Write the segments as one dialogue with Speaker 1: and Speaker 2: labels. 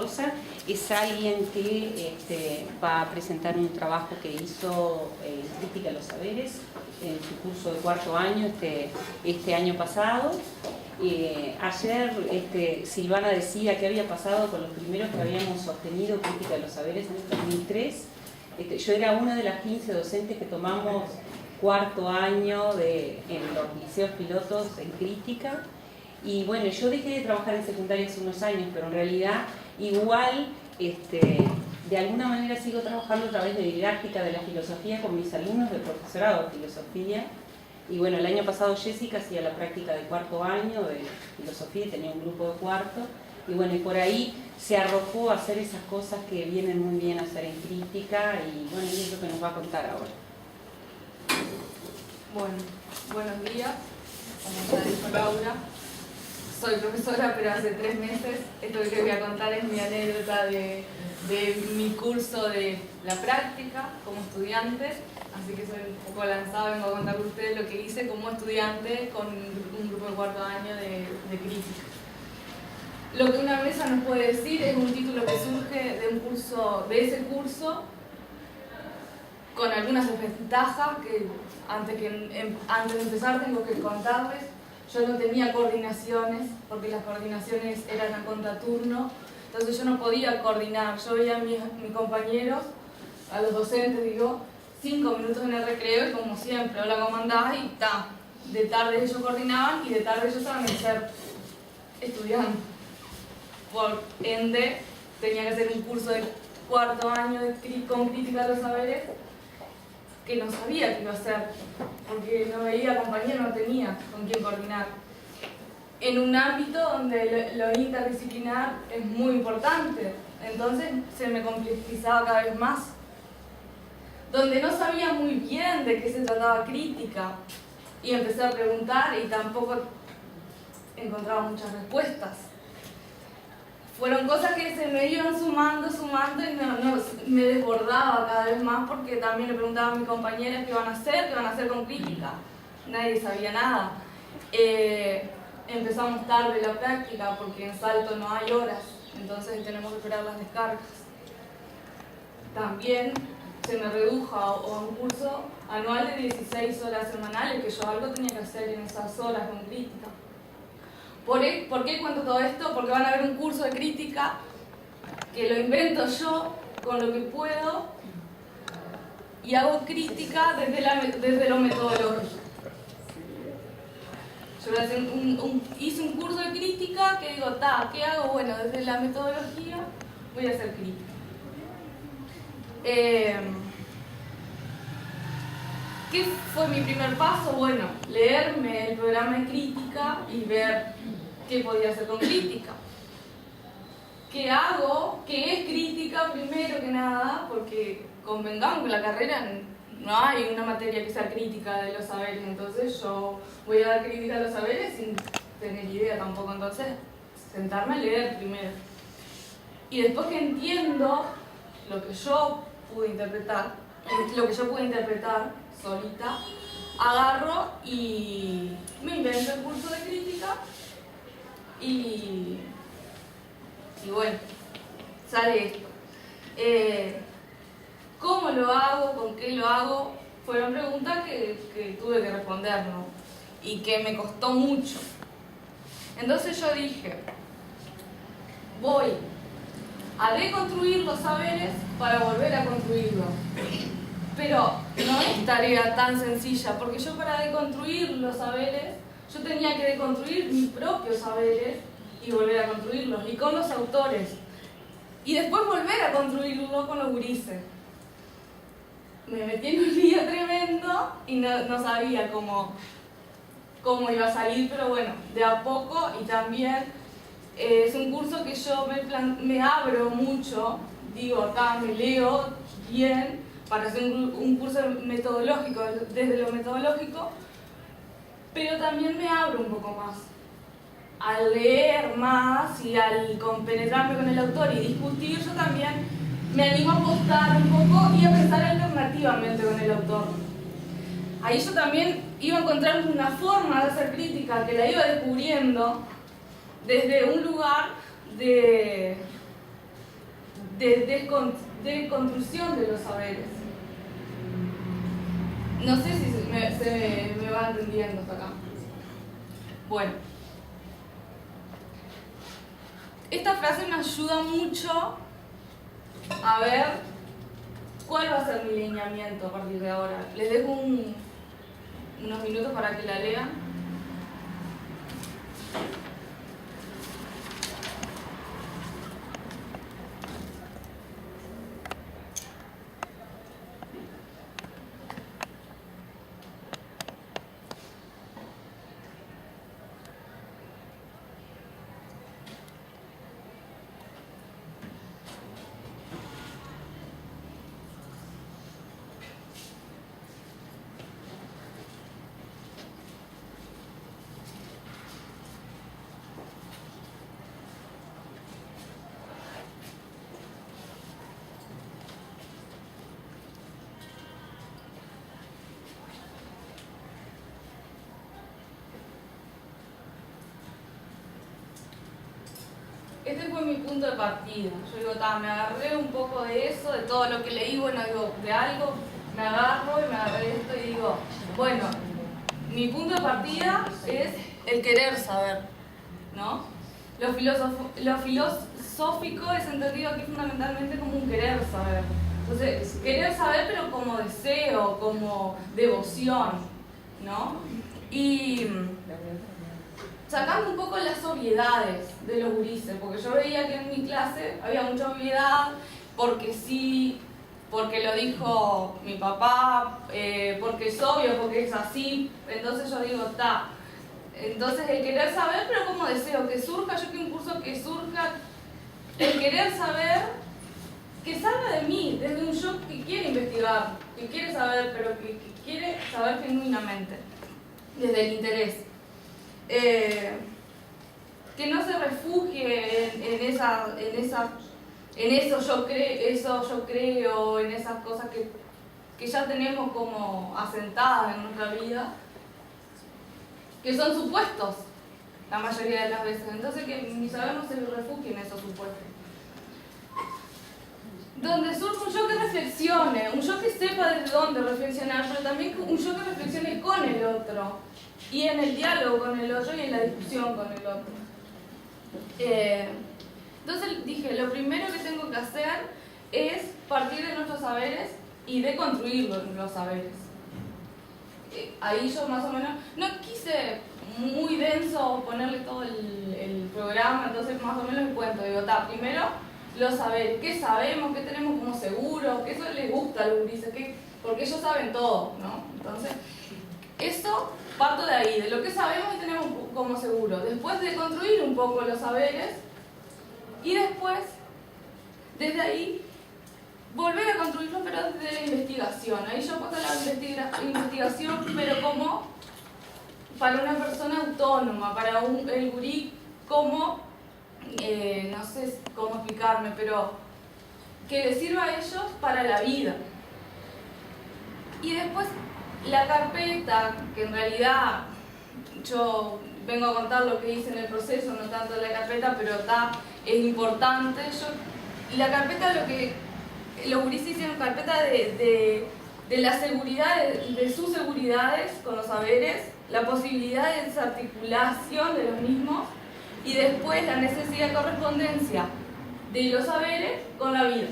Speaker 1: Mendoza, es alguien que va a presentar un trabajo que hizo en Crítica de los Saberes en su curso de cuarto año este año pasado. Ayer Silvana decía qué había pasado con los primeros que habíamos sostenido Crítica de los Saberes en el 2003. Yo era una de las 15 docentes que tomamos cuarto año en los liceos pilotos en crítica. Y bueno, yo dejé de trabajar en secundaria hace unos años, pero en realidad igual de alguna manera sigo trabajando a través de didáctica de la filosofía con mis alumnos del profesorado de filosofía. Y bueno, el año pasado Jessica hacía la práctica de cuarto año de filosofía y tenía un grupo de cuarto. Y bueno, y por ahí se arrojó a hacer esas cosas que vienen muy bien a hacer en crítica y bueno, y es lo que nos va a contar ahora.
Speaker 2: Bueno, buenos días, como ya dijo Laura. Soy profesora, pero hace 3 meses. Esto que voy a contar es mi anécdota de mi curso de la práctica como estudiante. Así que soy un poco lanzada, vengo a contarle a ustedes lo que hice como estudiante con un grupo de cuarto año de crítica. Lo que una mesa nos puede decir es un título que surge de ese curso con algunas desventajas que antes de empezar tengo que contarles. Yo no tenía coordinaciones, porque las coordinaciones eran a contraturno, entonces yo no podía coordinar. Yo veía a mis compañeros, a los docentes, digo, 5 minutos en el recreo y como siempre, hola, ¿cómo andás? Y ta. De tarde ellos coordinaban y de tarde ellos estaban en ser estudiando. Por ende, tenía que hacer un curso de cuarto año con crítica de los saberes que no sabía qué iba a hacer, porque no veía compañeros, no tenía con quién coordinar. En un ámbito donde lo interdisciplinar es muy importante, entonces se me complejizaba cada vez más. Donde no sabía muy bien de qué se trataba crítica y empecé a preguntar y tampoco encontraba muchas respuestas. Fueron cosas que se me iban sumando y me desbordaba cada vez más porque también le preguntaba a mis compañeras qué van a hacer con crítica. Nadie sabía nada. Empezamos tarde la práctica porque en Salto no hay horas, entonces tenemos que esperar las descargas. También se me redujo a un curso anual de 16 horas semanales, que yo algo tenía que hacer en esas horas con crítica. ¿Por qué cuento todo esto? Porque van a ver un curso de crítica que lo invento yo con lo que puedo y hago crítica desde lo metodológico. Yo hice un curso de crítica que digo, ¿qué hago? Bueno, desde la metodología voy a hacer crítica. ¿Qué fue mi primer paso? Bueno, leerme el programa de crítica y ver qué podía hacer con crítica. ¿Qué hago? ¿Qué es crítica primero que nada? Porque convengamos que en la carrera no hay una materia que sea crítica de los saberes, entonces yo voy a dar crítica de los saberes sin tener idea tampoco, entonces sentarme a leer primero. Y después que entiendo lo que yo pude interpretar solita, agarro y me invento el curso de crítica y bueno, sale esto. ¿Cómo lo hago? ¿Con qué lo hago? Fueron preguntas que tuve que responder, ¿no? Y que me costó mucho. Entonces yo dije, voy a deconstruir los saberes para volver a construirlos. Pero no es tarea tan sencilla, porque yo para deconstruir los saberes, yo tenía que deconstruir mis propios saberes y volver a construirlos, y con los autores. Y después volver a construirlo con los gurises. Me metí en un lío tremendo y no sabía cómo iba a salir, pero bueno, de a poco. Y también es un curso que yo me abro mucho, digo acá me leo bien para hacer un curso metodológico, desde lo metodológico, pero también me abro un poco más al leer más y al compenetrarme con el autor y discutir. Yo también me animo a apostar un poco y a pensar alternativamente con el autor. Ahí yo también iba encontrando una forma de hacer crítica que la iba descubriendo desde un lugar de de construcción de los saberes. No sé si se me va entendiendo hasta acá. Bueno, esta frase me ayuda mucho a ver cuál va a ser mi lineamiento a partir de ahora. Les dejo unos minutos para que la lean. Este fue mi punto de partida. Yo digo, me agarré un poco de eso, de todo lo que leí, bueno, digo, de algo, me agarro y me agarré esto y digo, bueno, mi punto de partida es el querer saber, ¿no? Lo filosófico es entendido aquí fundamentalmente como un querer saber. Entonces, querer saber pero como deseo, como devoción, ¿no? Y sacando un poco las obviedades de los gurises, porque yo veía que en mi clase había mucha obviedad, porque sí, porque lo dijo mi papá, porque es obvio, porque es así. Entonces yo digo, entonces el querer saber, pero como deseo, que surja, yo quiero un curso que surja, el querer saber, que salga de mí, desde un yo que quiere investigar, que quiere saber, pero que quiere saber genuinamente, desde el interés. Que no se refugie en eso yo creo, en esas cosas que ya tenemos como asentadas en nuestra vida, que son supuestos la mayoría de las veces. Entonces que mi saber no se refugie en esos supuestos. Donde surge un yo que reflexione, un yo que sepa desde dónde reflexionar, pero también un yo que reflexione con el otro, y en el diálogo con el otro y en la discusión con el otro. Entonces dije, lo primero que tengo que hacer es partir de nuestros saberes y de construir los saberes. Ahí yo más o menos, no quise muy denso ponerle todo el programa, entonces más o menos les cuento, digo, primero los saberes, qué sabemos, qué tenemos como seguro, que eso les gusta a los gurises, porque ellos saben todo, ¿no? Entonces, eso parto de ahí, de lo que sabemos y tenemos como seguro. Después de construir un poco los saberes y después, desde ahí, volver a construirlos, pero desde la investigación. Ahí yo paso la investigación, pero como para una persona autónoma, para el gurí como, no sé cómo explicarme, pero que les sirva a ellos para la vida. Y después la carpeta, que en realidad yo vengo a contar lo que hice en el proceso, no tanto la carpeta, pero es importante. Y la carpeta, lo que los gurises hicieron carpeta de la seguridad, de sus seguridades con los saberes, la posibilidad de desarticulación de los mismos y después la necesidad de correspondencia de los saberes con la vida.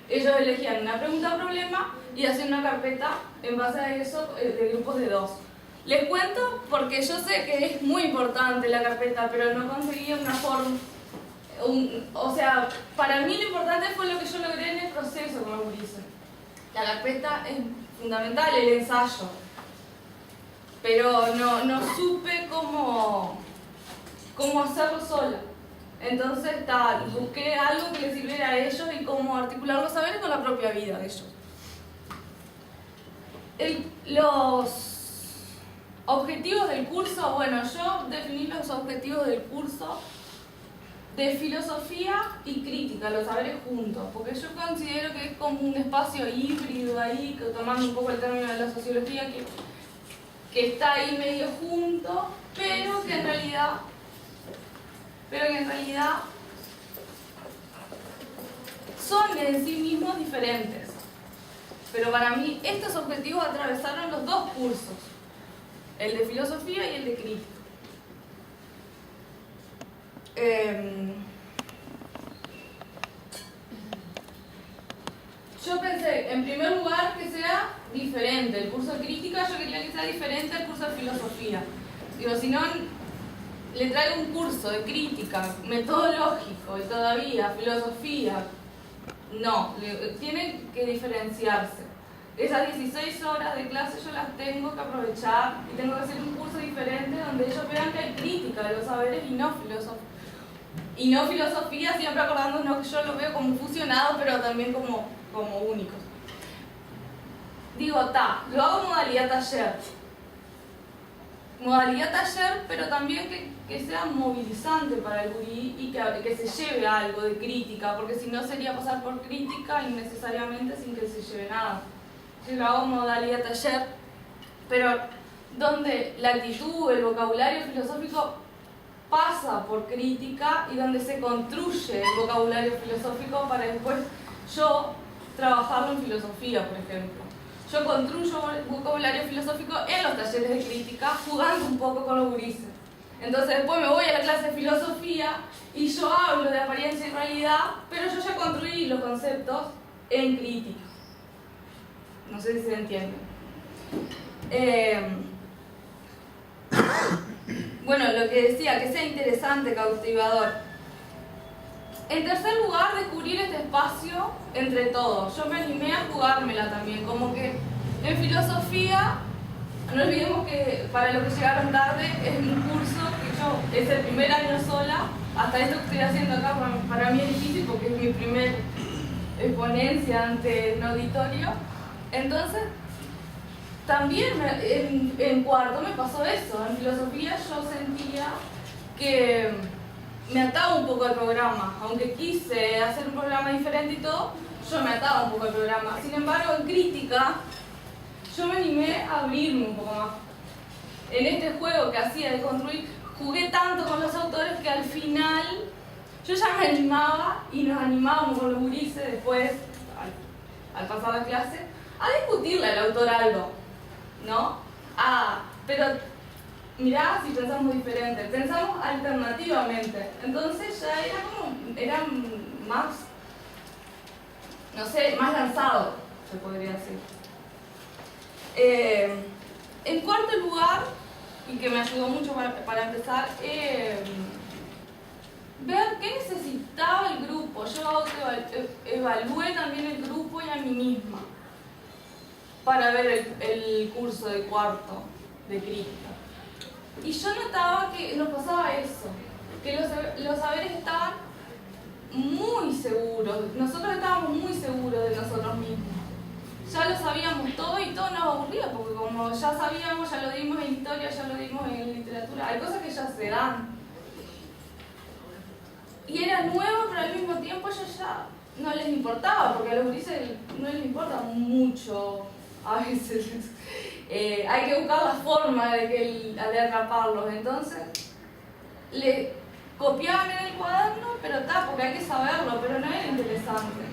Speaker 2: Ellos elegían una pregunta-problema y hacían una carpeta en base a eso de grupos de 2. Les cuento porque yo sé que es muy importante la carpeta, pero no conseguí una forma. O sea, para mí lo importante fue lo que yo logré en el proceso con los gurises. La carpeta es fundamental, el ensayo. Pero no supe cómo hacerlo sola. Entonces busqué algo que les sirviera a ellos y cómo articular los saberes con la propia vida de ellos. Los objetivos del curso, bueno, yo definí los objetivos del curso de filosofía y crítica, los saberes juntos, porque yo considero que es como un espacio híbrido ahí, tomando un poco el término de la sociología, que está ahí medio junto, pero que en realidad son en sí mismos diferentes. Pero para mí estos objetivos atravesaron los dos cursos, el de filosofía y el de crítica. Yo pensé, en primer lugar, que sea diferente. El curso de crítica yo quería que sea diferente al curso de filosofía. Digo, si no, le traigo un curso de crítica metodológico y todavía filosofía, no, tienen que diferenciarse. Esas 16 horas de clase yo las tengo que aprovechar y tengo que hacer un curso diferente donde ellos vean que hay crítica de los saberes y no filosofía. Y no filosofía, siempre acordándonos que yo lo veo como fusionados, pero también como únicos. Digo, lo hago modalidad taller. Modalidad taller, pero también que sea movilizante para el gurí y que se lleve algo de crítica, porque si no sería pasar por crítica innecesariamente sin que se lleve nada. Yo lo hago modalidad taller, pero donde la actitud, el vocabulario filosófico pasa por crítica y donde se construye el vocabulario filosófico para después yo trabajarlo en filosofía, por ejemplo. Yo construyo vocabulario filosófico en los talleres de crítica, jugando un poco con los gurises. Entonces después me voy a la clase de filosofía y yo hablo de apariencia y realidad, pero yo ya construí los conceptos en crítica. No sé si se entiende. Bueno, lo que decía, que sea interesante, cautivador. En tercer lugar, descubrir este espacio entre todos. Yo me animé a jugármela también, como que en filosofía, no olvidemos que para los que llegaron tarde es un curso que es el primer año sola, hasta esto que estoy haciendo acá para mí es difícil porque es mi primer exponencia ante un auditorio. Entonces, también en cuarto me pasó eso. En filosofía yo sentía que me ataba un poco al programa. Aunque quise hacer un programa diferente y todo, yo me ataba un poco al programa. Sin embargo, en crítica, yo me animé a abrirme un poco más. En este juego que hacía de construir, jugué tanto con los autores que al final yo ya me animaba y nos animábamos con los gurises después, al pasar la clase, a discutirle al autor algo, ¿no? Pero mirá si pensamos diferente, pensamos alternativamente. Entonces ya era más, no sé, más lanzado, se podría decir. En cuarto lugar, y que me ayudó mucho para empezar, ver qué necesitaba el grupo. Yo evalué también el grupo y a mí misma para ver el curso de cuarto de crítica. Y yo notaba que nos pasaba eso, que los saberes estaban muy seguros, nosotros estábamos muy seguros de nosotros mismos. Ya lo sabíamos todo y todo nos aburría, porque como ya sabíamos, ya lo dimos en historia, ya lo dimos en literatura, hay cosas que ya se dan. Y era nuevo, pero al mismo tiempo ellos ya no les importaba, porque a los gurises no les importa mucho a veces. Hay que buscar la forma de atraparlos. Entonces, le copiaban en el cuaderno, pero porque hay que saberlo, pero no era interesante.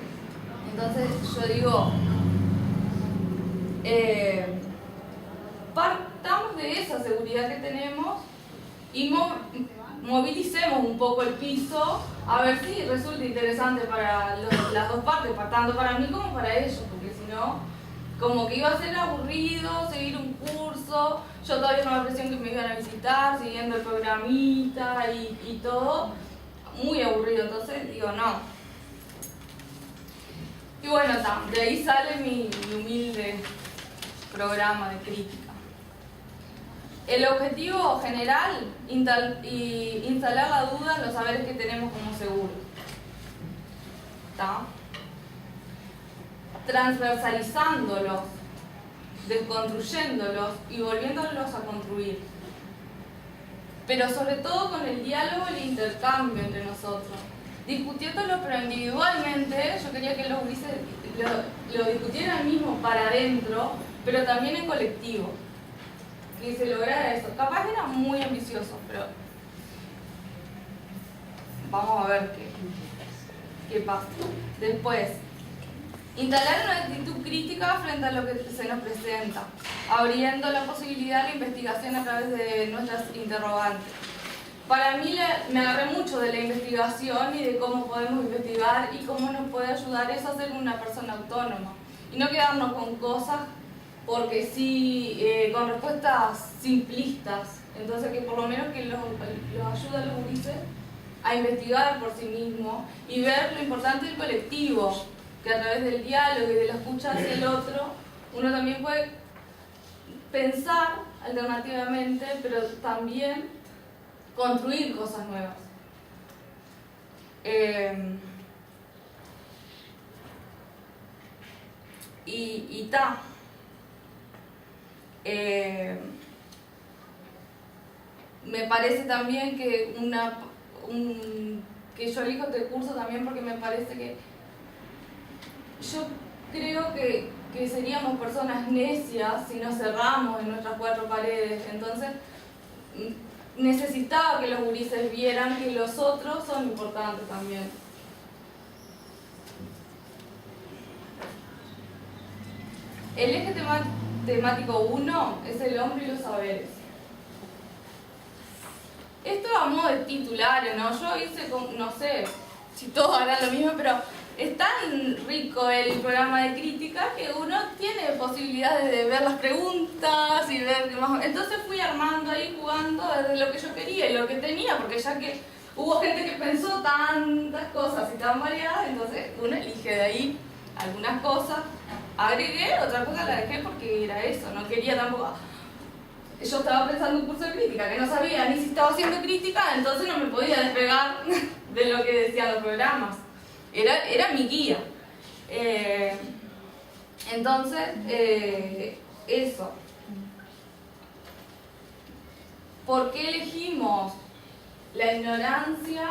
Speaker 2: Entonces, yo digo, partamos de esa seguridad que tenemos y movilicemos un poco el piso a ver si resulta interesante para las dos partes, tanto para mí como para ellos, porque si no, como que iba a ser aburrido seguir un curso, yo todavía no me presión que me iban a visitar, siguiendo el programita y todo, muy aburrido, entonces digo no. Y bueno, de ahí sale mi humilde programa de crítica. El objetivo general, instalar la duda en los saberes que tenemos como seguros. ¿Está? Transversalizándolos, desconstruyéndolos y volviéndolos a construir. Pero sobre todo con el diálogo y el intercambio entre nosotros. Discutiéndolo, pero individualmente, yo quería que los gurises lo discutieran mismo para adentro, pero también en colectivo. Que se lograra eso. Capaz era muy ambicioso, pero vamos a ver qué. ¿qué pasa? Después, instalar una actitud crítica frente a lo que se nos presenta, abriendo la posibilidad de la investigación a través de nuestras interrogantes. Para mí me agarré mucho de la investigación y de cómo podemos investigar y cómo nos puede ayudar eso a ser una persona autónoma. Y no quedarnos con cosas porque sí, con respuestas simplistas. Entonces que por lo menos que los ayude a los gurises a investigar por sí mismos y ver lo importante del colectivo, que a través del diálogo y de la escucha hacia el otro, uno también puede pensar alternativamente, pero también construir cosas nuevas. Me parece también que que yo elijo este curso también porque me parece que yo creo que seríamos personas necias si nos cerramos en nuestras cuatro paredes. Entonces necesitaba que los gurises vieran que los otros son importantes también. El eje temático 1 es el hombre y los saberes. Esto a modo de titulares, ¿no? Yo hice, no sé si todos harán lo mismo, pero es tan rico el programa de crítica que uno tiene posibilidades de ver las preguntas y ver más. Entonces fui armando ahí, jugando desde lo que yo quería y lo que tenía, porque ya que hubo gente que pensó tantas cosas y tan variadas, entonces uno elige de ahí algunas cosas. Agregué, otra cosa la dejé porque era eso, no quería tampoco. Yo estaba pensando un curso de crítica, que no sabía ni si estaba haciendo crítica, entonces no me podía despegar de lo que decían los programas. Era mi guía. Entonces, eso. ¿Por qué elegimos la ignorancia?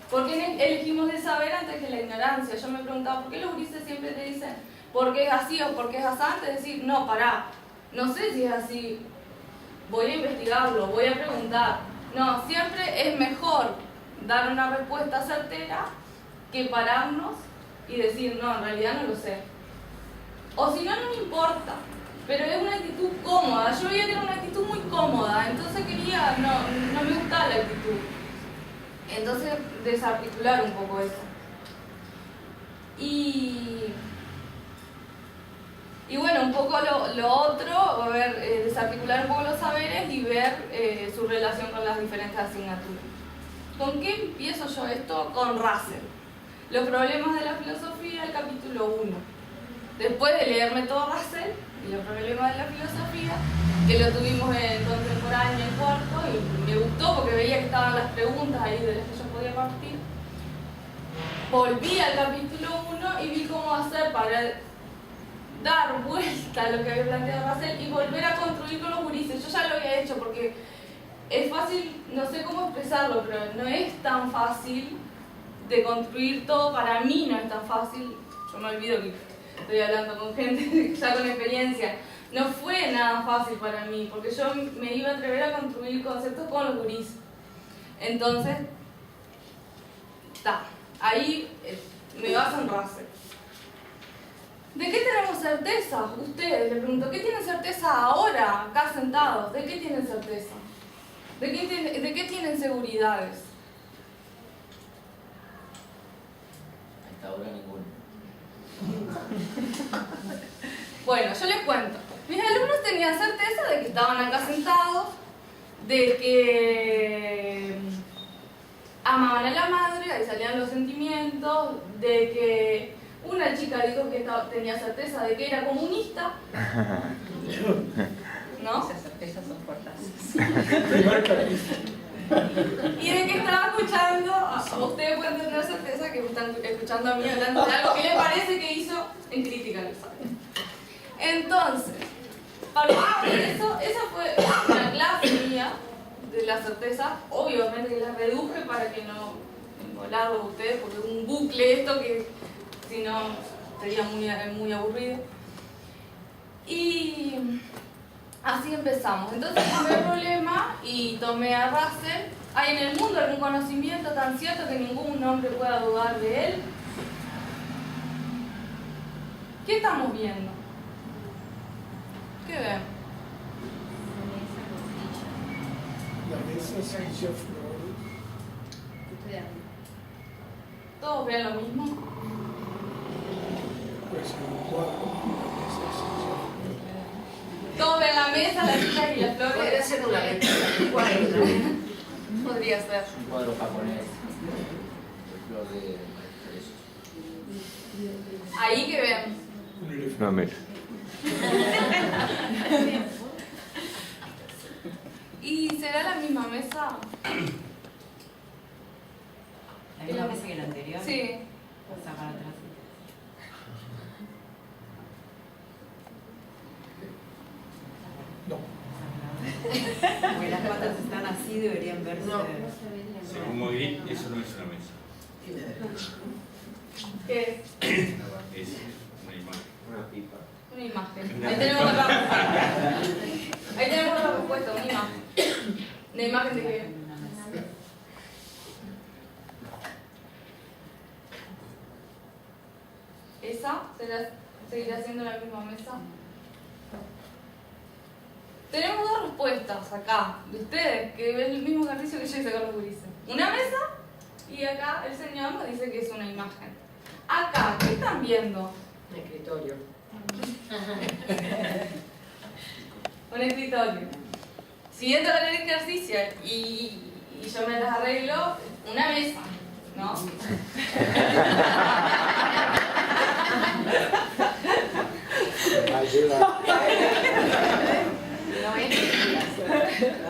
Speaker 2: ¿Por qué elegimos el saber antes que la ignorancia? Yo me preguntaba, ¿por qué los gurises siempre te dicen por qué es así o por qué es así? Antes de decir, no, pará, no sé si es así. Voy a investigarlo, voy a preguntar. No, siempre es mejor dar una respuesta certera que pararnos y decir, no, en realidad no lo sé. O si no, no me importa. Pero es una actitud cómoda. Yo veía que era una actitud muy cómoda, entonces quería, no me gustaba la actitud. Entonces, desarticular un poco eso. Y bueno, un poco lo otro, desarticular un poco los saberes y ver su relación con las diferentes asignaturas. ¿Con qué empiezo yo esto? Con Russell. Los problemas de la filosofía, el capítulo 1. Después de leerme todo Russell y los problemas de la filosofía, que lo tuvimos en contemporáneo en cuarto, y me gustó porque veía que estaban las preguntas ahí de las que yo podía partir. Volví al capítulo 1 y vi cómo hacer para dar vuelta a lo que había planteado Russell y volver a construir con los gurises. Yo ya lo había hecho porque es fácil, no sé cómo expresarlo, pero no es tan fácil de construir todo. Para mí no es tan fácil. Yo me olvido que estoy hablando con gente ya con experiencia. No fue nada fácil para mí porque yo me iba a atrever a construir conceptos con los gurises. Entonces, ahí me baso en Russell. ¿De qué tenemos certeza? Ustedes, les pregunto, ¿qué tienen certeza ahora, acá sentados? ¿De qué tienen certeza? ¿De qué tienen seguridades?
Speaker 3: Hasta ahora ninguno.
Speaker 2: Bueno, yo les cuento. Mis alumnos tenían certeza de que estaban acá sentados, de que amaban a la madre, ahí salían los sentimientos, de que una chica dijo que tenía certeza de que era comunista, ¿no?
Speaker 1: Esas certezas son fuertes.
Speaker 2: Y de que estaba escuchando, ustedes pueden tener certeza que están escuchando a mí hablando de algo que les parece que hizo en crítica al saber. Entonces, para eso, esa fue una clase mía de la certeza. Obviamente que la reduje para que no volarlo a ustedes, porque es un bucle esto que si no sería muy aburrido. Y así empezamos. Entonces tomé el problema y tomé a Russell. ¿Hay en el mundo algún conocimiento tan cierto que ningún hombre pueda dudar de él? ¿Qué estamos viendo? ¿Qué ven?
Speaker 4: La mesa, silla, flores.
Speaker 2: ¿Todos ven lo mismo?
Speaker 4: Pues un cuadro, la mesa, silla,
Speaker 2: ¿Todos ven la mesa, las sillas y las
Speaker 5: Podría
Speaker 2: flores?
Speaker 5: ser una cuadro.
Speaker 2: Podría ser.
Speaker 3: Es un cuadro japonés. Flor de eso.
Speaker 2: Ahí que ven.
Speaker 4: un elefante.
Speaker 6: Una mesa.
Speaker 2: ¿Y será la misma mesa?
Speaker 7: ¿La misma mesa que la anterior?
Speaker 2: Sí.
Speaker 7: O sea, para atrás.
Speaker 4: No,
Speaker 7: Porque las patas están así, deberían verse.
Speaker 5: No.
Speaker 8: Según Mogri, eso no es una mesa,
Speaker 2: ¿Qué es?
Speaker 8: es una imagen.
Speaker 3: Una pipa.
Speaker 2: Una imagen. Ahí tenemos otra respuesta. Ahí tenemos otra respuesta, una imagen. ¿Una imagen de qué? ¿Esa? ¿Seguirá siendo la misma mesa? Tenemos dos respuestas acá, de ustedes, que ven el mismo ejercicio que yo hice con los gurises. Una mesa, y acá el señor nos dice que es una imagen. Acá, ¿qué están viendo?
Speaker 5: Un escritorio.
Speaker 2: Un escritorio. Siguiendo con el ejercicio y yo me las arreglo, una mesa, ¿no?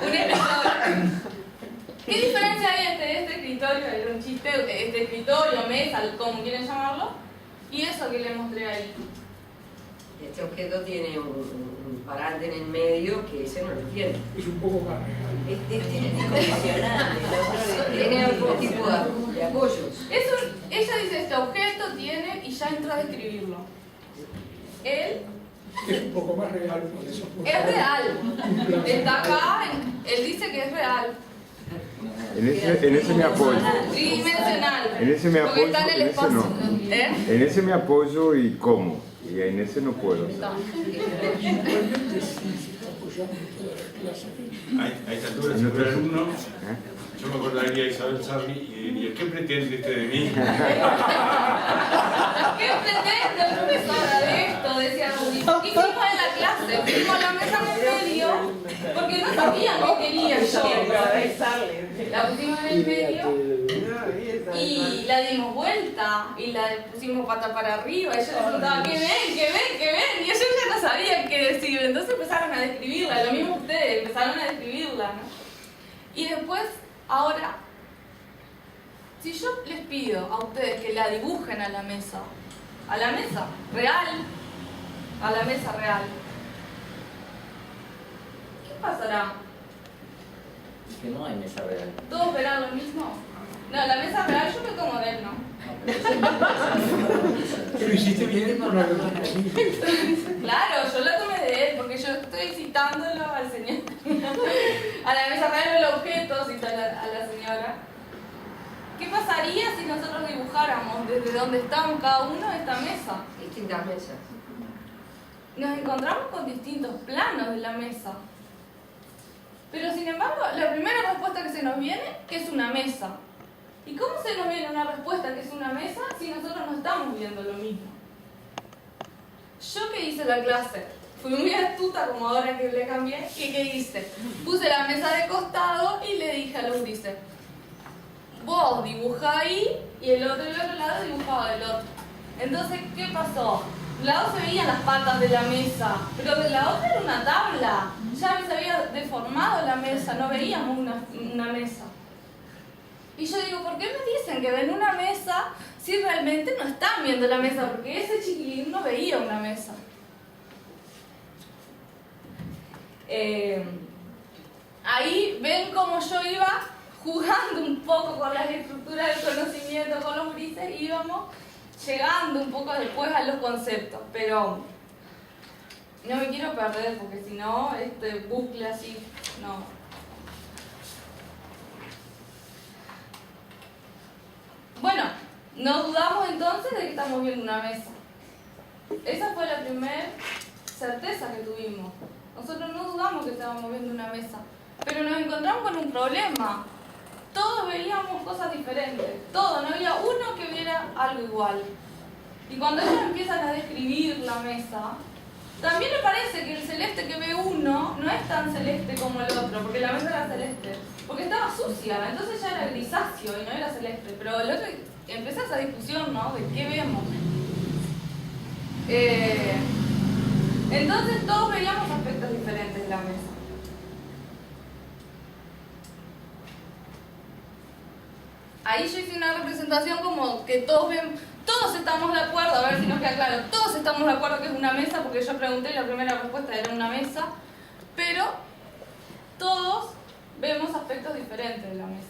Speaker 2: Un escritorio. ¿Qué diferencia hay entre este escritorio, era un chiste, este escritorio, mesa, como quieren llamarlo, y eso que le mostré ahí?
Speaker 5: Este objeto tiene un parante en el medio que ese no lo tiene.
Speaker 4: es un poco más real.
Speaker 5: Este tiene condicionante, tiene otro tipo de apoyos.
Speaker 2: Ella dice este objeto tiene y ya entra a describirlo. Él
Speaker 4: Es un poco más real por eso.
Speaker 2: es real. Está acá, él dice que es real.
Speaker 6: En ese me apoyo.
Speaker 2: Tridimensional.
Speaker 6: En ese me
Speaker 2: Porque
Speaker 6: apoyo,
Speaker 2: está en el
Speaker 6: en ese
Speaker 2: espacio.
Speaker 6: no.
Speaker 2: ¿Eh?
Speaker 6: En ese me apoyo y como. Y en ese no puedo.
Speaker 4: Igualmente sí, apoyamos toda la clase.
Speaker 8: A esta altura, si fuera alumno, yo me acordaría de Isabel Sarli y diría, ¿qué pretende usted de mí?
Speaker 2: ¿Qué pretende, profesora, de esto? Decía Rudy. ¿Qué hicimos en la clase? Pusimos la mesa en el medio porque no sabían qué quería yo. La pusimos en el medio y la dimos vuelta y la pusimos pata para arriba y yo les preguntaba, ¿qué ven? ¿Qué ven? ¿Qué ven? Y ellos ya no sabían qué decir, entonces empezaron a describirla, lo mismo ustedes, empezaron a describirla, ¿no? Y después, ahora, si yo les pido a ustedes que la dibujen a la mesa real, a la mesa real, ¿qué pasará?
Speaker 3: Es que no hay mesa real.
Speaker 2: ¿Todos verán lo mismo? No, la mesa real yo me tomo de él, ¿no?
Speaker 4: Pero hiciste bien con la
Speaker 2: Claro, yo la tomé de él porque yo estoy citándolo al señor. A la mesa real del objeto, cita a la señora. ¿Qué pasaría si nosotros dibujáramos desde donde estamos cada uno esta mesa?
Speaker 5: Distintas mesas.
Speaker 2: Nos encontramos con distintos planos de la mesa. Pero sin embargo, la primera respuesta que se nos viene, que es una mesa. ¿Y cómo se nos viene una respuesta que es una mesa si nosotros no estamos viendo lo mismo? Yo que hice la clase, fui muy astuta como ahora que le cambié, ¿y qué hice? Puse la mesa de costado y le dije a los grises, vos dibujá ahí y el otro lado dibujaba del otro. Entonces, ¿qué pasó? De un lado se veían las patas de la mesa, pero de la otra era una tabla. Ya se había deformado la mesa, no veíamos una mesa. Y yo digo, ¿por qué me dicen que ven una mesa si realmente no están viendo la mesa? Porque ese chiquilín no veía una mesa. Ahí ven cómo yo iba jugando un poco con las estructuras del conocimiento, con los grises, íbamos llegando un poco después a los conceptos, pero no me quiero perder porque si no, este bucle así, no. Bueno, no dudamos entonces de que estamos viendo una mesa. Esa fue la primera certeza que tuvimos. Nosotros no dudamos que estábamos viendo una mesa, pero nos encontramos con un problema. Todos veíamos cosas diferentes, todos, no había uno que viera algo igual. Y cuando ellos empiezan a describir la mesa, también me parece que el celeste que ve uno no es tan celeste como el otro, porque la mesa era celeste, porque estaba sucia, entonces ya era grisáceo y no era celeste, pero el otro empieza esa discusión, ¿no? De qué vemos. Entonces todos veíamos aspectos diferentes de la mesa. Ahí yo hice una representación como que todos estamos de acuerdo, a ver si nos queda claro, todos estamos de acuerdo que es una mesa, porque yo pregunté y la primera respuesta era una mesa, pero todos vemos aspectos diferentes de la mesa.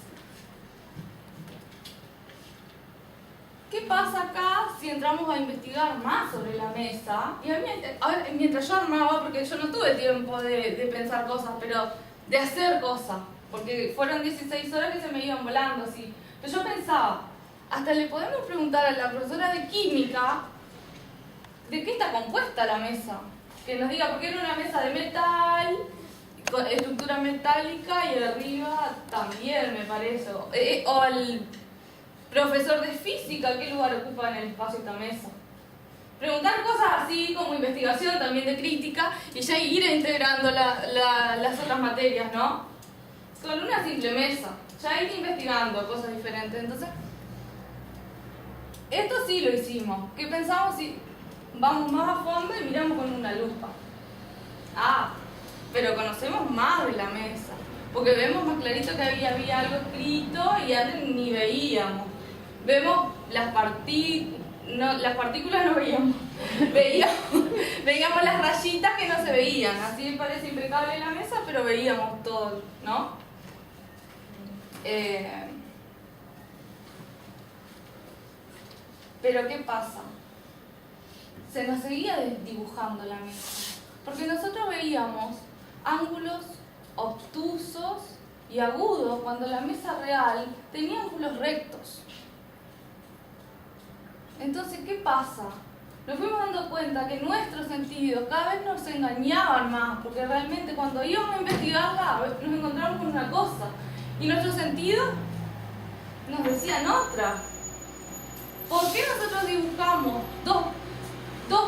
Speaker 2: ¿Qué pasa acá si entramos a investigar más sobre la mesa? Y a ver, mientras yo armaba, porque yo no tuve tiempo de pensar cosas, pero de hacer cosas, porque fueron 16 horas que se me iban volando así. Pero yo pensaba, hasta le podemos preguntar a la profesora de química de qué está compuesta la mesa. Que nos diga, porque era una mesa de metal, con estructura metálica y arriba también, me parece. O al profesor de física, ¿qué lugar ocupa en el espacio esta mesa? Preguntar cosas así como investigación, también de crítica, y ya ir integrando las otras materias, ¿no? Con una simple mesa, ya ir investigando cosas diferentes. Entonces, esto sí lo hicimos. ¿Qué pensamos si vamos más a fondo y miramos con una lupa? Pero conocemos más de la mesa, porque vemos más clarito que había algo escrito y antes ni veíamos. Vemos las partículas no veíamos. Veíamos las rayitas que no se veían. Así parece impecable la mesa, pero veíamos todo, ¿no? Pero ¿qué pasa? Se nos seguía dibujando la mesa, porque nosotros veíamos ángulos obtusos y agudos cuando la mesa real tenía ángulos rectos. Entonces, ¿qué pasa? Nos fuimos dando cuenta que nuestros sentidos cada vez nos engañaban más, porque realmente cuando íbamos a investigarla nos encontramos con una cosa y nuestros sentidos nos decían otra. ¿Por qué nosotros dibujamos dos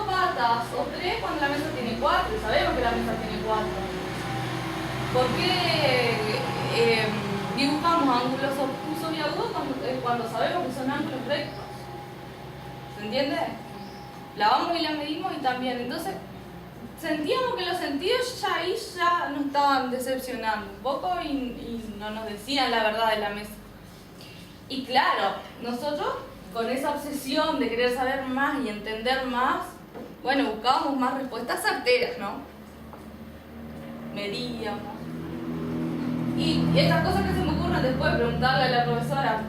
Speaker 2: patas o tres cuando la mesa tiene cuatro? Y sabemos que la mesa tiene cuatro. ¿Por qué dibujamos ángulos obtusos y agudos cuando sabemos que son ángulos rectos? ¿Se entiende? La vamos y la medimos y también. Entonces, sentíamos que los sentidos ya nos estaban decepcionando un poco y no nos decían la verdad de la mesa. Y claro, nosotros con esa obsesión de querer saber más y entender más, bueno, buscábamos más respuestas certeras, ¿no? Medíamos. Y estas cosas que se me ocurren después, preguntarle a la profesora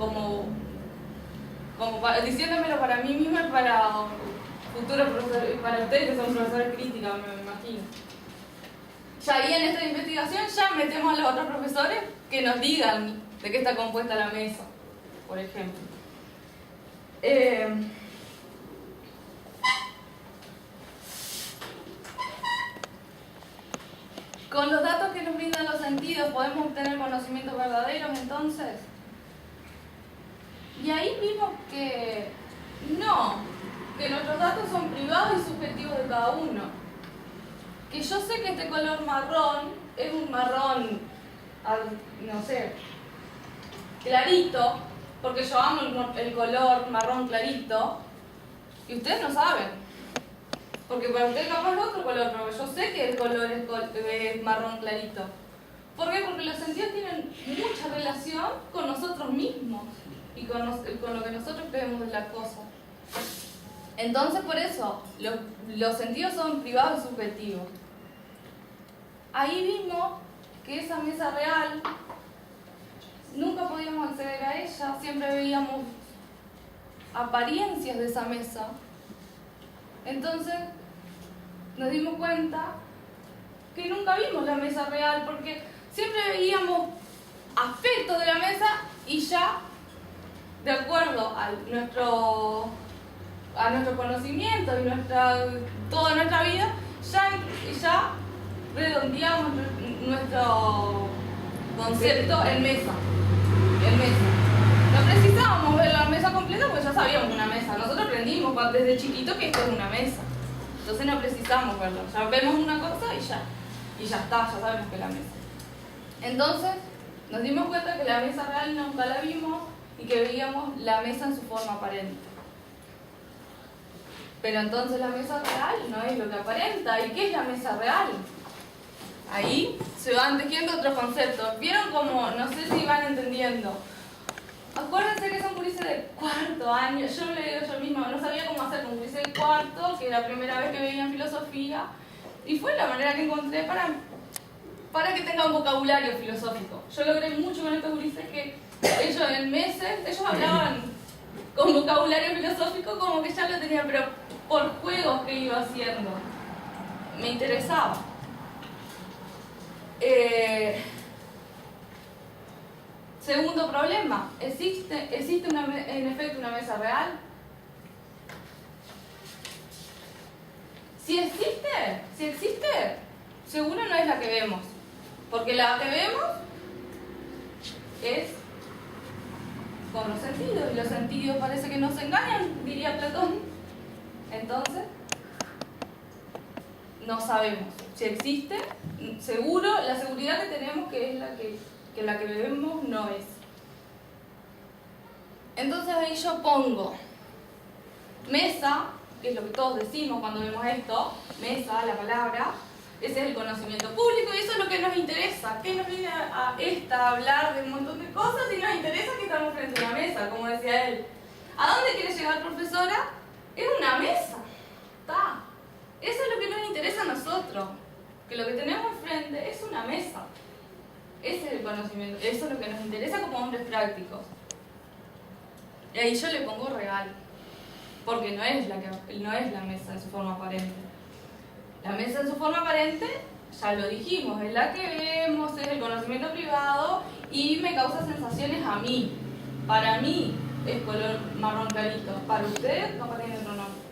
Speaker 2: diciéndomelo para mí misma y para futuros profesores, para ustedes que son profesores críticos, me imagino. Ya ahí en esta investigación ya metemos a los otros profesores que nos digan de qué está compuesta la mesa, por ejemplo. Con los datos que nos brindan los sentidos, ¿podemos obtener conocimientos verdaderos entonces? Y ahí vimos que no, que nuestros datos son privados y subjetivos de cada uno. Que yo sé que este color marrón es un marrón, no sé, clarito, porque yo amo el color marrón clarito, y ustedes no saben. Porque para ustedes capaz es otro color, pero yo sé que el color es marrón clarito. ¿Por qué? Porque los sentidos tienen mucha relación con nosotros mismos y con lo que nosotros creemos de la cosa. Entonces, por eso, los sentidos son privados y subjetivos. Ahí vimos que esa mesa real nunca podíamos acceder a ella, siempre veíamos apariencias de esa mesa. Entonces nos dimos cuenta que nunca vimos la mesa real, porque siempre veíamos aspectos de la mesa y ya, de acuerdo a nuestro a nuestro conocimiento y toda nuestra vida, ya redondeamos nuestro concepto en mesa. No precisábamos ver la mesa completa porque ya sabíamos una mesa. Nosotros aprendimos desde chiquito que esto es una mesa. Entonces no precisamos verlo. Ya vemos una cosa y ya está, ya sabemos que es la mesa. Entonces nos dimos cuenta que la mesa real nunca la vimos y que veíamos la mesa en su forma aparente. Pero entonces la mesa real no es lo que aparenta. ¿Y qué es la mesa real? Ahí se van tejiendo otros conceptos. ¿Vieron cómo? No sé si van entendiendo. Acuérdense que son gurises de cuarto año. Yo le digo yo misma, no sabía cómo hacer con gurises de cuarto, que era la primera vez que veían filosofía. Y fue la manera que encontré para que tengan vocabulario filosófico. Yo logré mucho con estos gurises que ellos en meses, ellos hablaban con vocabulario filosófico como que ya lo tenían, pero por juegos que iba haciendo. Me interesaba. Segundo problema, ¿existe en efecto una mesa real? Si existe, seguro no es la que vemos, porque la que vemos es con los sentidos, y los sentidos parece que nos engañan, diría Platón. Entonces, no sabemos si existe, seguro, la seguridad que tenemos que es la que vemos no es. Entonces ahí yo pongo mesa, que es lo que todos decimos cuando vemos esto, mesa, la palabra, ese es el conocimiento público y eso es lo que nos interesa. ¿Qué nos viene a hablar de un montón de cosas y nos interesa que estamos frente a una mesa, como decía él? ¿A dónde quiere llegar, profesora? Es una mesa. Está. Eso es lo que nos interesa a nosotros, que lo que tenemos enfrente es una mesa. Ese es el conocimiento, eso es lo que nos interesa como hombres prácticos. Y ahí yo le pongo real, porque no es la mesa en su forma aparente. La mesa en su forma aparente, ya lo dijimos, es la que vemos, es el conocimiento privado y me causa sensaciones a mí. Para mí es color marrón clarito, para usted no tiene otro nombre.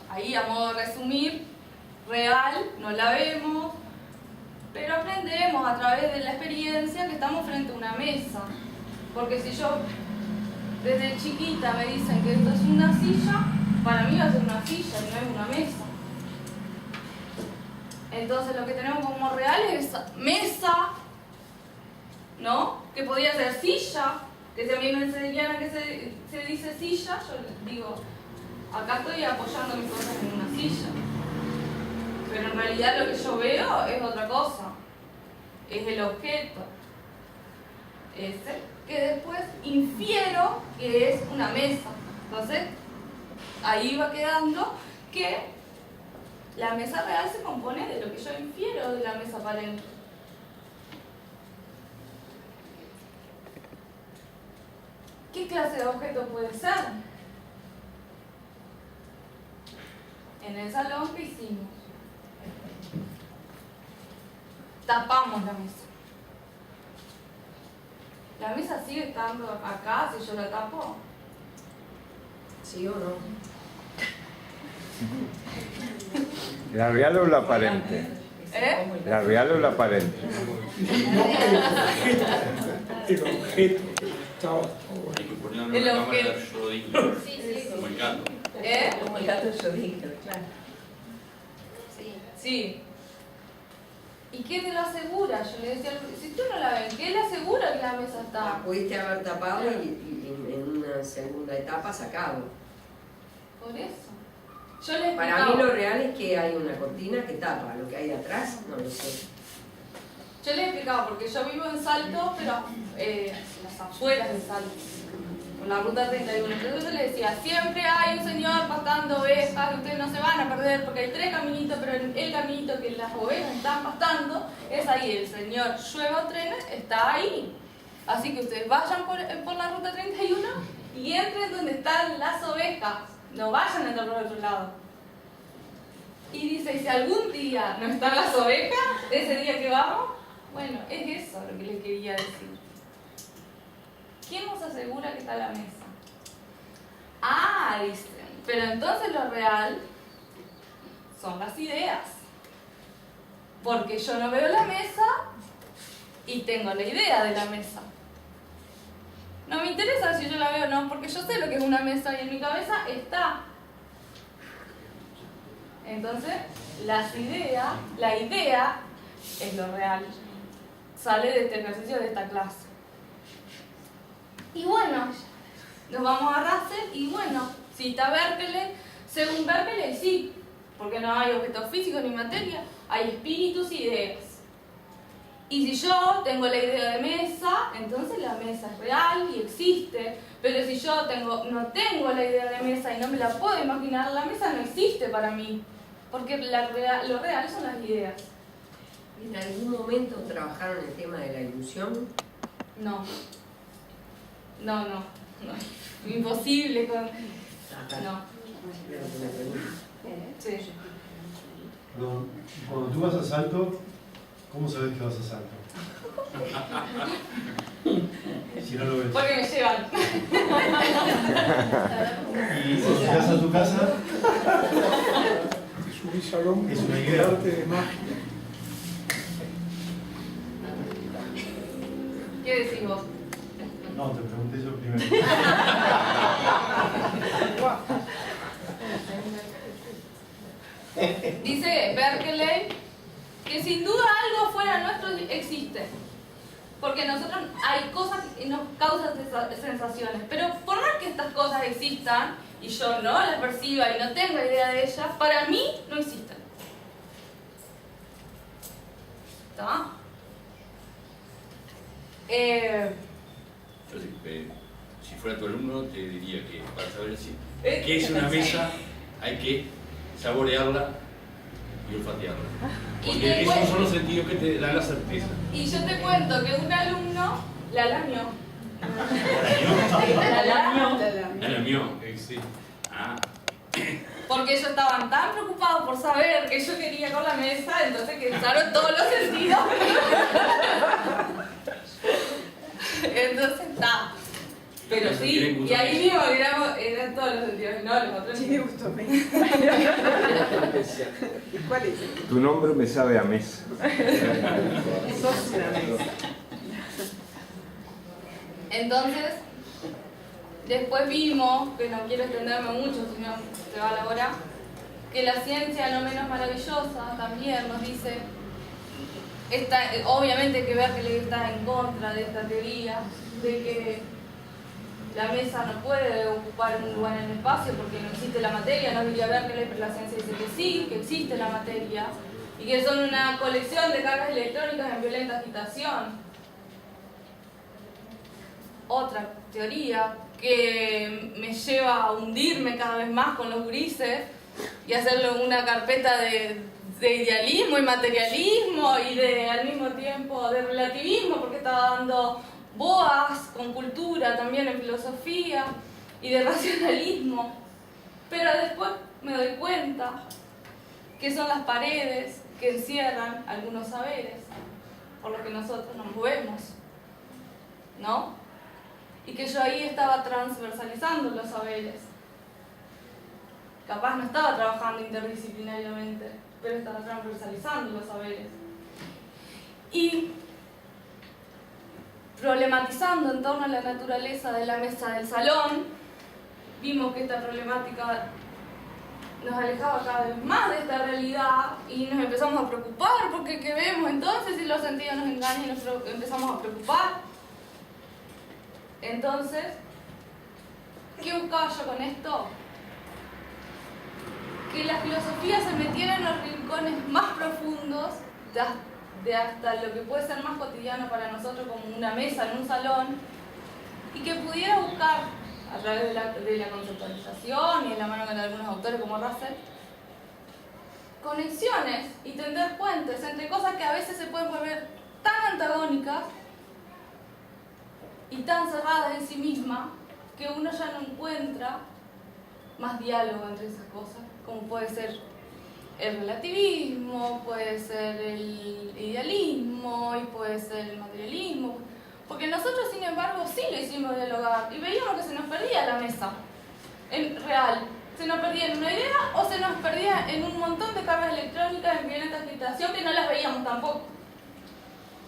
Speaker 2: Ahí, a modo de resumir, real, no la vemos, pero aprendemos a través de la experiencia que estamos frente a una mesa. Porque si yo desde chiquita me dicen que esto es una silla, para mí va a ser una silla y no es una mesa. Entonces lo que tenemos como real es mesa, ¿no? Que podría ser silla, que si a mí me enseñaran que se dice silla, yo digo, acá estoy apoyando mis cosas en una silla. Pero en realidad lo que yo veo es otra cosa. Es el objeto. Ese que después infiero que es una mesa. Entonces, ahí va quedando que la mesa real se compone de lo que yo infiero de la mesa aparente. ¿Qué clase de objeto puede ser? En el salón que hicimos, tapamos la mesa. ¿La mesa sigue estando acá si yo la tapo?
Speaker 5: ¿Sí o no?
Speaker 6: ¿La real o la aparente? ¿La real o la aparente?
Speaker 4: No, el objeto estaba
Speaker 8: Hay que ponerle
Speaker 2: El
Speaker 8: una cámara
Speaker 2: objeto.
Speaker 8: de Schrödinger, como el gato.
Speaker 1: Como el gato de Schrödinger, claro.
Speaker 2: Sí. ¿Y qué te lo asegura? Yo le decía, si tú no la ves, ¿qué le asegura que la mesa está?
Speaker 5: La pudiste haber tapado y en una segunda etapa sacado.
Speaker 2: Por eso. Yo le
Speaker 5: Para mí
Speaker 2: explicaba.
Speaker 5: lo real es que hay una cortina que tapa, lo que hay de atrás no lo sé.
Speaker 2: Yo les explicaba, porque yo vivo en Salto, pero las afueras de Salto, por la ruta 31. Entonces yo les decía, siempre hay un señor pastando ovejas, ustedes no se van a perder porque hay 3 caminitos, pero el caminito que las ovejas están pastando es ahí. El señor llueva o truene, está ahí. Así que ustedes vayan por la ruta 31 y entren donde están las ovejas. No vayan a entrar por otro lado. Y dice, si algún día no están las ovejas, ese día que vamos, bueno, es eso lo que les quería decir. ¿quién nos asegura que está la mesa? Ah, dicen, pero entonces lo real son las ideas. Porque yo no veo la mesa y tengo la idea de la mesa. No me interesa si yo la veo o no, porque yo sé lo que es una mesa y en mi cabeza está. Entonces, la idea es lo real. Sale de este ejercicio, de esta clase. Y bueno, nos vamos a Russell y bueno, si está Berkeley, según Berkeley sí, porque no hay objetos físicos ni materia, hay espíritus y ideas. Y si yo tengo la idea de mesa, entonces la mesa es real y existe. Pero si yo no tengo la idea de mesa y no me la puedo imaginar, la mesa no existe para mí. Porque lo real son las ideas.
Speaker 5: ¿En algún momento trabajaron el tema de la ilusión?
Speaker 2: No. Imposible con... No. Sí.
Speaker 9: Perdón, cuando tú vas a Salto, ¿cómo sabes que vas a Salto? Si no lo ves.
Speaker 2: Porque me llevan.
Speaker 9: Y si llegas a tu casa,
Speaker 4: Es un salón
Speaker 9: es una
Speaker 4: de
Speaker 9: idea.
Speaker 4: arte de magia.
Speaker 2: ¿Qué decís vos?
Speaker 9: No, te pregunté yo primero.
Speaker 2: Dice Berkeley que sin duda algo fuera nuestro existe. Porque nosotros hay cosas que nos causan sensaciones. Pero por más que estas cosas existan y yo no las perciba y no tenga idea de ellas, para mí no existen. ¿Está?
Speaker 8: Entonces, si fuera tu alumno, te diría que para saber qué es una mesa, hay que saborearla y olfatearla. Porque esos son los sentidos que te dan la certeza.
Speaker 2: Y yo te cuento que un alumno la lamió.
Speaker 8: La lamió, sí. Ah.
Speaker 2: Porque ellos estaban tan preocupados por saber que yo quería con la mesa, entonces que usaron todos los sentidos. Entonces está. Pero sí, y ahí mismo eran todos los sentidos, no los otros.
Speaker 7: Sí, gustó. ¿Cuál es?
Speaker 6: Tu nombre me sabe a mesa.
Speaker 7: Sos una mesa.
Speaker 2: Entonces, después vimos, que no quiero extenderme mucho, si no se va la hora, que la ciencia no menos maravillosa también nos dice, obviamente que Berkeley está en contra de esta teoría, de que la mesa no puede ocupar un lugar en el espacio porque no existe la materia, no diría Berkeley, pero la ciencia dice que sí, que existe la materia, y que son una colección de cargas electrónicas en violenta agitación. Otra teoría que me lleva a hundirme cada vez más con los grises y hacerlo una carpeta de idealismo y materialismo y al mismo tiempo de relativismo, porque estaba dando boas con cultura también en filosofía y de racionalismo. Pero después me doy cuenta que son las paredes que encierran algunos saberes por los que nosotros nos movemos, ¿no? Y que yo ahí estaba transversalizando los saberes. Capaz no estaba trabajando interdisciplinariamente, pero estaba transversalizando los saberes. Y problematizando en torno a la naturaleza de la mesa del salón, vimos que esta problemática nos alejaba cada vez más de esta realidad y nos empezamos a preocupar porque ¿qué vemos entonces si los sentidos nos engañan y nos empezamos a preocupar? Entonces, ¿qué buscaba yo con esto? Que la filosofía se metiera en los rincones más profundos de hasta lo que puede ser más cotidiano para nosotros como una mesa en un salón y que pudiera buscar a través de la conceptualización y de la mano de algunos autores como Russell conexiones y tender puentes entre cosas que a veces se pueden volver tan antagónicas y tan cerradas en sí mismas que uno ya no encuentra más diálogo entre esas cosas, como puede ser el relativismo, puede ser el idealismo y puede ser el materialismo, Porque nosotros, sin embargo, sí lo hicimos dialogar y veíamos que se nos perdía la mesa, en real. Se nos perdía en una idea o se nos perdía en un montón de cargas electrónicas, en violentas agitación que no las veíamos tampoco.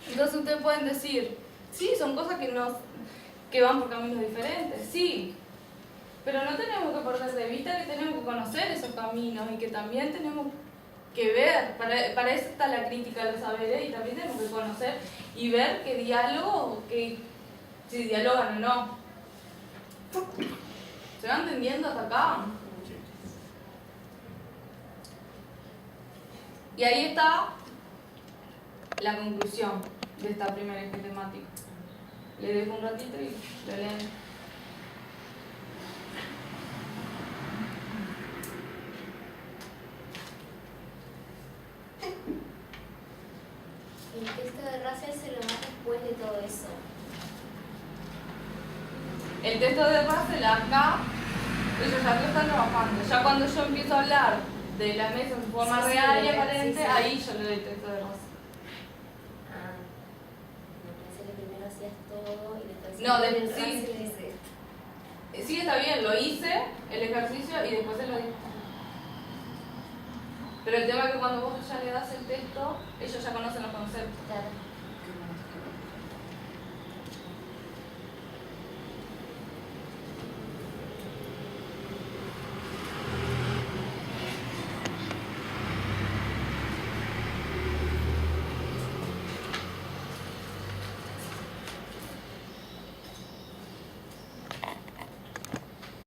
Speaker 2: Entonces ustedes pueden decir, sí, son cosas que van por caminos diferentes, sí. Pero no tenemos que perder de vista que tenemos que conocer esos caminos y que también tenemos que ver, para eso está la crítica de los saberes, y también tenemos que conocer y ver qué diálogo, si dialogan o no. ¿Se va entendiendo hasta acá? Y ahí está la conclusión de esta primera eje temática. Le dejo un ratito y lo leen.
Speaker 10: El texto de Russell se lo da después de todo eso.
Speaker 2: El texto de Russell acá, ellos ya lo están trabajando. Ya cuando yo empiezo a hablar de la mesa en forma real y aparente, ahí yo le doy el texto de Russell.
Speaker 10: Ah, me parece que primero hacías todo y después...
Speaker 2: No,
Speaker 10: Russell dice...
Speaker 2: Sí, está bien, lo hice, el ejercicio, y después se lo di. Pero el tema es que cuando vos ya le das el texto, ellos ya conocen los conceptos.
Speaker 10: Claro.